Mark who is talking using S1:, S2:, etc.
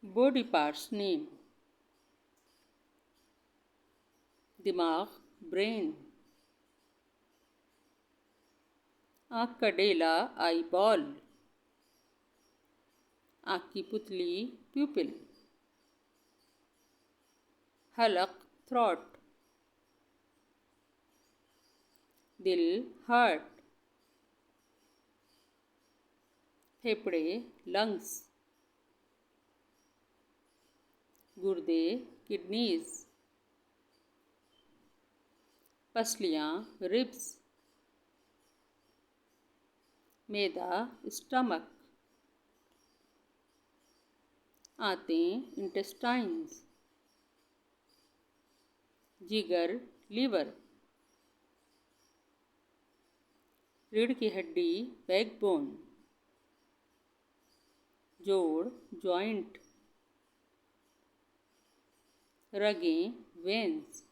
S1: Body parts name. दिमाग brain. आँख का डेला आई बॉल। आँख की पुतली प्यूपिल। हलक थ्रॉट। दिल हार्ट। फेफड़े लंग्स। गुर्दे किडनीज। पसलियाँ रिब्स। मैदा स्टमक। आंतें इंटेस्टाइन्स। जिगर लीवर। रीढ़ की हड्डी बैकबोन। जोड़ जॉइंट। रगें वेन्स।